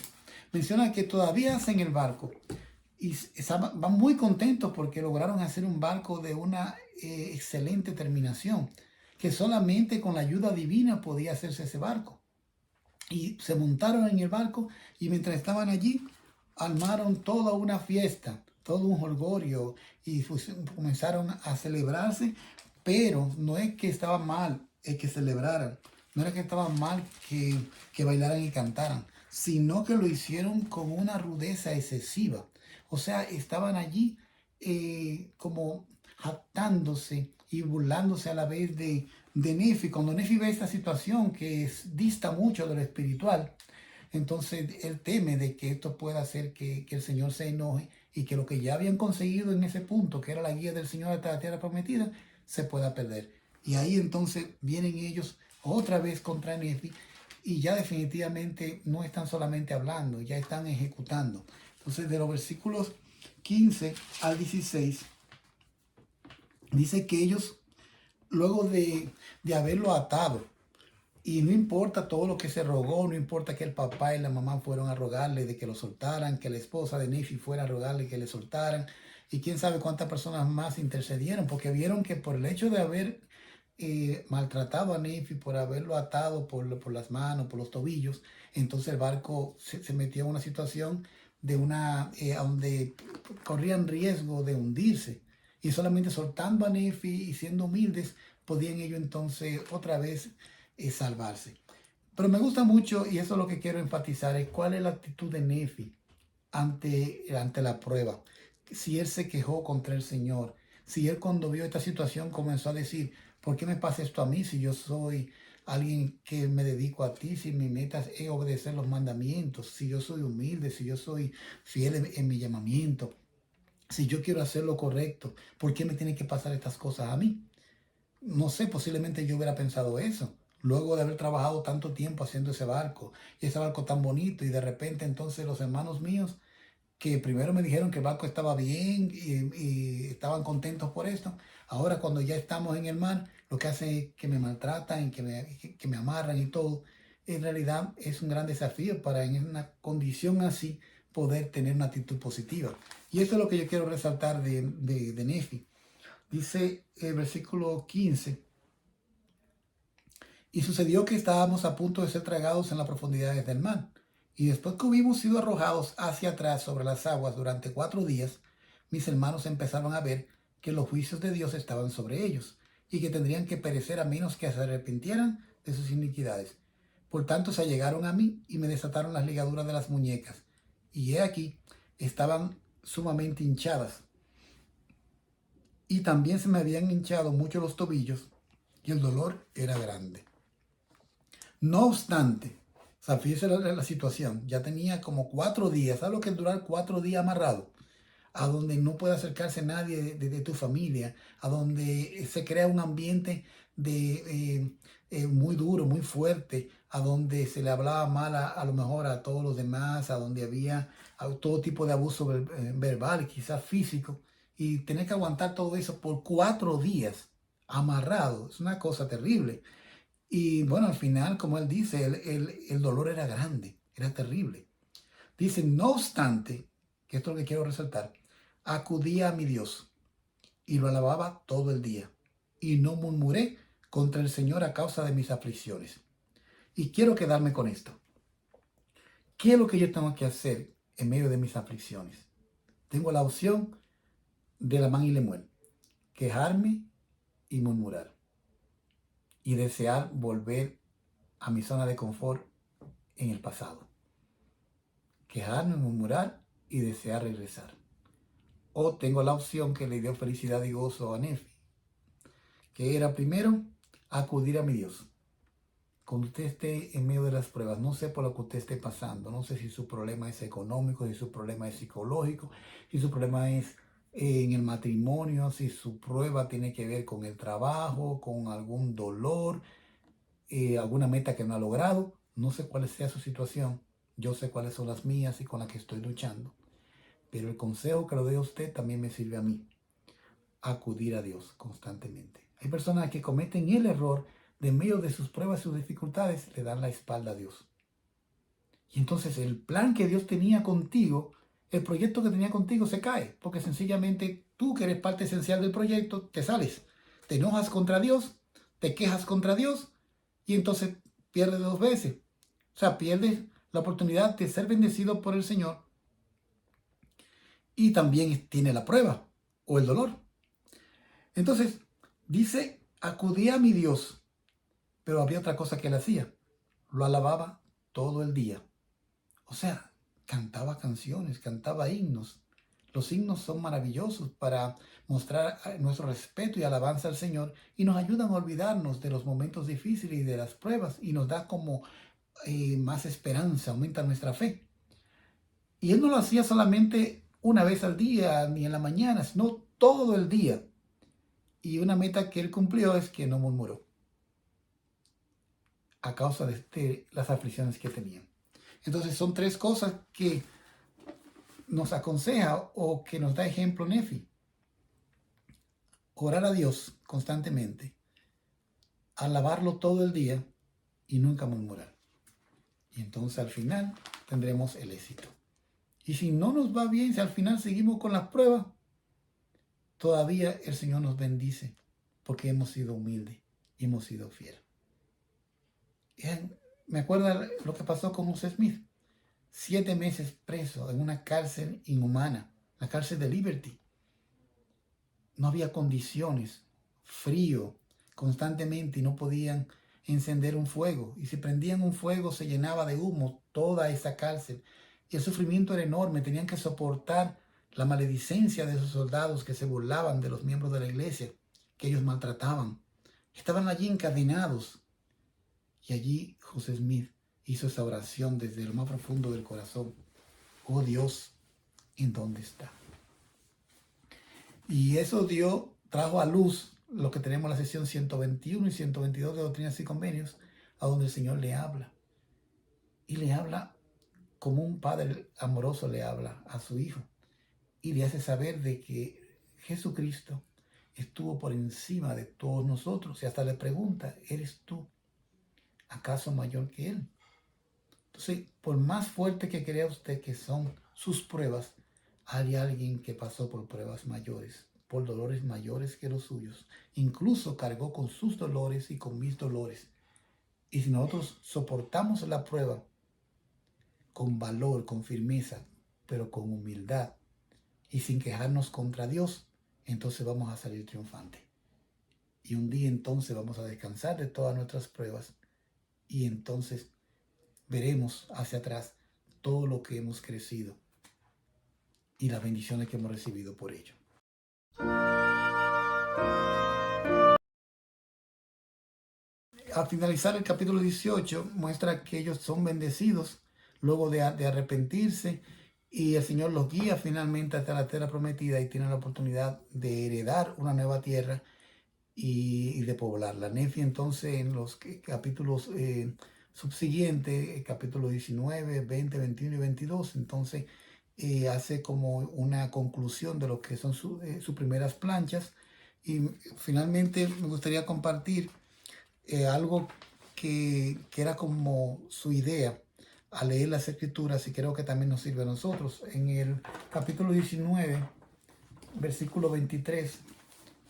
menciona que todavía hacen el barco y van muy contentos porque lograron hacer un barco de una excelente terminación, que solamente con la ayuda divina podía hacerse ese barco. Y se montaron en el barco y mientras estaban allí, armaron toda una fiesta, todo un jolgorio y comenzaron a celebrarse, pero no es que estaba mal que celebraran, no era que estaba mal que bailaran y cantaran, sino que lo hicieron con una rudeza excesiva. O sea, estaban allí como jactándose y burlándose a la vez de Nefi. Cuando Nefi ve esta situación que dista mucho de lo espiritual, entonces él teme de que esto pueda hacer que el Señor se enoje y que lo que ya habían conseguido en ese punto, que era la guía del Señor hasta la tierra prometida, se pueda perder. Y ahí entonces vienen ellos otra vez contra Nefi y ya definitivamente no están solamente hablando, ya están ejecutando. Entonces de los versículos 15 al 16 dice que ellos, luego de haberlo atado, y no importa todo lo que se rogó, no importa que el papá y la mamá fueron a rogarle de que lo soltaran, que la esposa de Nefi fuera a rogarle que le soltaran, y quién sabe cuántas personas más intercedieron, porque vieron que por el hecho de haber maltratado a Nefi, por haberlo atado por las manos, por los tobillos, entonces el barco se metió en una situación de donde corrían riesgo de hundirse. Y solamente soltando a Nefi y siendo humildes, podían ellos entonces otra vez salvarse. Pero me gusta mucho, y eso es lo que quiero enfatizar, es cuál es la actitud de Nefi ante la prueba. Si él se quejó contra el Señor, si él cuando vio esta situación comenzó a decir, ¿por qué me pasa esto a mí si yo soy alguien que me dedico a ti, si mi meta es obedecer los mandamientos, si yo soy humilde, si yo soy fiel en mi llamamiento, si yo quiero hacer lo correcto, ¿por qué me tienen que pasar estas cosas a mí? No sé, posiblemente yo hubiera pensado eso. Luego de haber trabajado tanto tiempo haciendo ese barco, y ese barco tan bonito, y de repente entonces los hermanos míos, que primero me dijeron que el barco estaba bien y estaban contentos por esto, ahora cuando ya estamos en el mar, lo que hace es que me maltratan, que me amarran y todo. En realidad es un gran desafío para en una condición así poder tener una actitud positiva. Y eso es lo que yo quiero resaltar de Nefi. Dice el versículo 15, y sucedió que estábamos a punto de ser tragados en las profundidades del mar. Y después que hubimos sido arrojados hacia atrás sobre las aguas durante 4 días, mis hermanos empezaron a ver que los juicios de Dios estaban sobre ellos y que tendrían que perecer a menos que se arrepintieran de sus iniquidades. Por tanto se allegaron a mí y me desataron las ligaduras de las muñecas. Y he aquí, estaban sumamente hinchadas. Y también se me habían hinchado mucho los tobillos y el dolor era grande. No obstante, o sea, fíjese la situación, ya tenía como 4 días, ¿sabes lo que es durar 4 días amarrado? A donde no puede acercarse nadie de tu familia, a donde se crea un ambiente muy duro, muy fuerte, a donde se le hablaba mal a lo mejor a todos los demás, a donde había todo tipo de abuso verbal, quizás físico, y tener que aguantar todo eso por 4 días amarrado, es una cosa terrible. Y bueno, al final, como él dice, el dolor era grande, era terrible. Dice, no obstante, que esto es lo que quiero resaltar, acudía a mi Dios y lo alababa todo el día. Y no murmuré contra el Señor a causa de mis aflicciones. Y quiero quedarme con esto. ¿Qué es lo que yo tengo que hacer en medio de mis aflicciones? Tengo la opción de la man y lemuel, quejarme y murmurar. Y desear volver a mi zona de confort en el pasado. Quejarme, murmurar y desear regresar. O tengo la opción que le dio felicidad y gozo a Nefi, que era primero acudir a mi Dios. Cuando usted esté en medio de las pruebas, no sé por lo que usted esté pasando, no sé si su problema es económico, si su problema es psicológico, si su problema es en el matrimonio, si su prueba tiene que ver con el trabajo, con algún dolor, alguna meta que no ha logrado, no sé cuál sea su situación, yo sé cuáles son las mías y con las que estoy luchando. Pero el consejo que lo doy a usted también me sirve a mí. Acudir a Dios constantemente. Hay personas que cometen el error de en medio de sus pruebas y sus dificultades, le dan la espalda a Dios. Y entonces el plan que Dios tenía contigo el proyecto que tenía contigo se cae, porque sencillamente tú, que eres parte esencial del proyecto, te sales, te enojas contra Dios, te quejas contra Dios y entonces pierdes dos veces. O sea, pierdes la oportunidad de ser bendecido por el Señor y también tiene la prueba o el dolor. Entonces, dice, acudía a mi Dios, pero había otra cosa que él hacía. Lo alababa todo el día. O sea, cantaba canciones, cantaba himnos. Los himnos son maravillosos para mostrar nuestro respeto y alabanza al Señor y nos ayudan a olvidarnos de los momentos difíciles y de las pruebas y nos da como más esperanza, aumenta nuestra fe. Y él no lo hacía solamente una vez al día ni en la mañana, sino todo el día. Y una meta que él cumplió es que no murmuró a causa de las aflicciones que tenía. Entonces son tres cosas que nos aconseja o que nos da ejemplo Nefi. Orar a Dios constantemente, alabarlo todo el día y nunca murmurar. Y entonces al final tendremos el éxito. Y si no nos va bien, si al final seguimos con las pruebas, todavía el Señor nos bendice porque hemos sido humildes y hemos sido fieles. Me acuerdo lo que pasó con José Smith. 7 meses preso en una cárcel inhumana, la cárcel de Liberty. No había condiciones, frío constantemente y no podían encender un fuego. Y si prendían un fuego se llenaba de humo toda esa cárcel. Y el sufrimiento era enorme, tenían que soportar la maledicencia de esos soldados que se burlaban de los miembros de la iglesia, que ellos maltrataban. Estaban allí encadenados. Y allí José Smith hizo esa oración desde lo más profundo del corazón. Oh Dios, ¿en dónde está? Y eso trajo a luz lo que tenemos en la sesión 121 y 122 de Doctrinas y Convenios, a donde el Señor le habla. Y le habla como un padre amoroso le habla a su hijo. Y le hace saber de que Jesucristo estuvo por encima de todos nosotros. Y hasta le pregunta, ¿eres tú acaso mayor que Él? Entonces, por más fuerte que crea usted que son sus pruebas, hay alguien que pasó por pruebas mayores, por dolores mayores que los suyos. Incluso cargó con sus dolores y con mis dolores. Y si nosotros soportamos la prueba con valor, con firmeza, pero con humildad y sin quejarnos contra Dios, entonces vamos a salir triunfantes. Y un día entonces vamos a descansar de todas nuestras pruebas y entonces veremos hacia atrás todo lo que hemos crecido y las bendiciones que hemos recibido por ello. Al finalizar el capítulo 18 muestra que ellos son bendecidos luego de arrepentirse y el Señor los guía finalmente hasta la tierra prometida y tienen la oportunidad de heredar una nueva tierra y de poblarla. Nefi entonces en los capítulos subsiguientes, capítulo 19, 20, 21 y 22, entonces hace como una conclusión de lo que son sus primeras planchas y finalmente me gustaría compartir algo que era como su idea al leer las escrituras y creo que también nos sirve a nosotros. En el capítulo 19, versículo 23,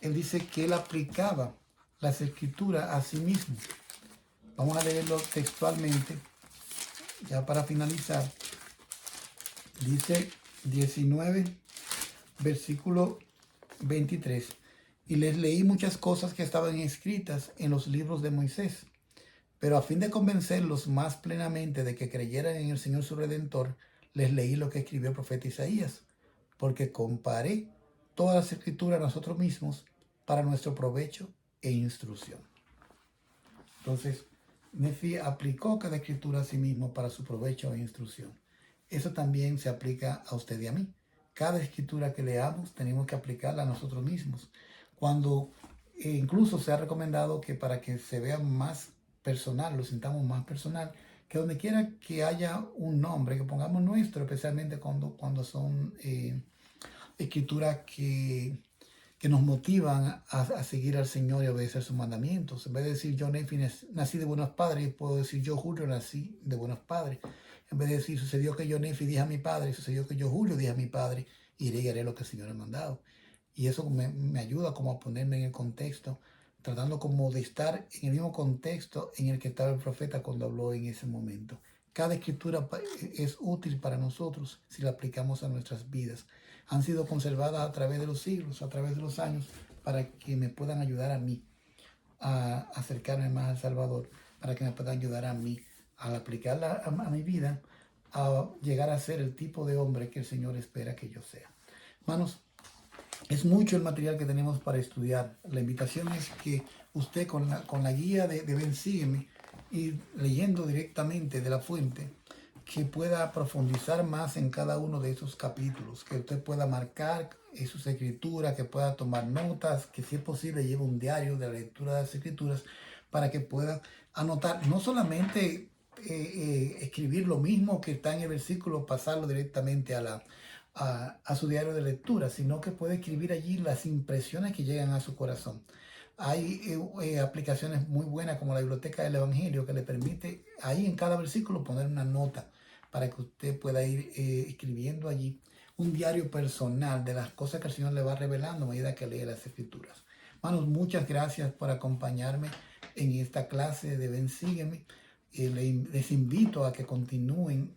él dice que él aplicaba las escrituras a sí mismo. Vamos a leerlo textualmente, ya para finalizar. Dice 19, versículo 23. Y les leí muchas cosas que estaban escritas en los libros de Moisés, pero a fin de convencerlos más plenamente de que creyeran en el Señor su Redentor, les leí lo que escribió el profeta Isaías, porque comparé todas las escrituras a nosotros mismos para nuestro provecho e instrucción. Entonces, Nefi aplicó cada escritura a sí mismo para su provecho e instrucción. Eso también se aplica a usted y a mí. Cada escritura que leamos tenemos que aplicarla a nosotros mismos. Cuando incluso se ha recomendado que para que se vea más personal, lo sintamos más personal, que donde quiera que haya un nombre, que pongamos nuestro, especialmente cuando son escrituras que nos motivan a seguir al Señor y a obedecer sus mandamientos. En vez de decir yo, Nefi, nací de buenos padres, puedo decir yo, Julio, nací de buenos padres. En vez de decir, sucedió que yo, Nefi, dije a mi padre, sucedió que yo, Julio, dije a mi padre, iré y haré lo que el Señor ha mandado. Y eso me ayuda como a ponerme en el contexto, tratando como de estar en el mismo contexto en el que estaba el profeta cuando habló en ese momento. Cada escritura es útil para nosotros si la aplicamos a nuestras vidas. Han sido conservadas a través de los siglos, a través de los años, para que me puedan ayudar a mí a acercarme más al Salvador, para que me puedan ayudar a mí al aplicarla a mi vida, a llegar a ser el tipo de hombre que el Señor espera que yo sea. Hermanos, es mucho el material que tenemos para estudiar. La invitación es que usted con la guía de Ven Sígueme y leyendo directamente de la fuente, que pueda profundizar más en cada uno de esos capítulos, que usted pueda marcar en sus escrituras, que pueda tomar notas, que si es posible lleve un diario de la lectura de las escrituras para que pueda anotar, no solamente escribir lo mismo que está en el versículo, pasarlo directamente a su diario de lectura, sino que puede escribir allí las impresiones que llegan a su corazón. Hay aplicaciones muy buenas como la Biblioteca del Evangelio que le permite ahí en cada versículo poner una nota para que usted pueda ir escribiendo allí un diario personal de las cosas que el Señor le va revelando a medida que lee las Escrituras. Hermanos, muchas gracias por acompañarme en esta clase de Ven Sígueme. Les invito a que continúen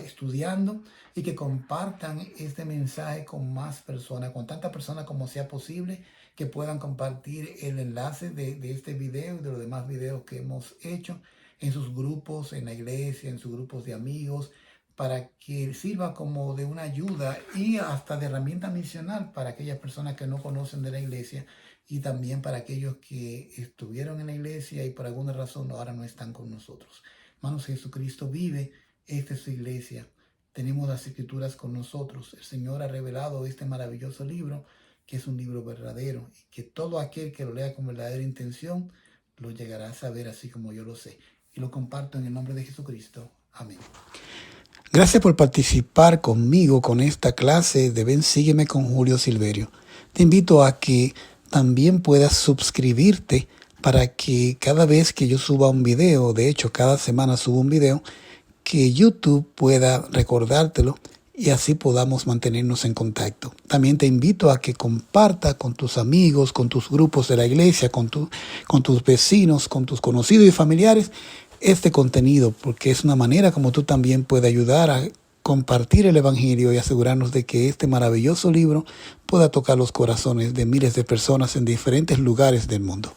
estudiando y que compartan este mensaje con más personas, con tantas personas como sea posible, que puedan compartir el enlace de este video y de los demás videos que hemos hecho en sus grupos, en la iglesia, en sus grupos de amigos, para que sirva como de una ayuda y hasta de herramienta misional para aquellas personas que no conocen de la iglesia y también para aquellos que estuvieron en la iglesia y por alguna razón ahora no están con nosotros. Hermanos, Jesucristo vive, esta es su iglesia. Tenemos las Escrituras con nosotros. El Señor ha revelado este maravilloso libro, que es un libro verdadero, y que todo aquel que lo lea con verdadera intención lo llegará a saber así como yo lo sé. Y lo comparto en el nombre de Jesucristo. Amén. Gracias por participar conmigo con esta clase de Ven Sígueme con Julio Silverio. Te invito a que también puedas suscribirte para que cada vez que yo suba un video, de hecho cada semana subo un video, que YouTube pueda recordártelo y así podamos mantenernos en contacto. También te invito a que compartas con tus amigos, con tus grupos de la iglesia, con tus vecinos, con tus conocidos y familiares este contenido, porque es una manera como tú también puedes ayudar a compartir el Evangelio y asegurarnos de que este maravilloso libro pueda tocar los corazones de miles de personas en diferentes lugares del mundo.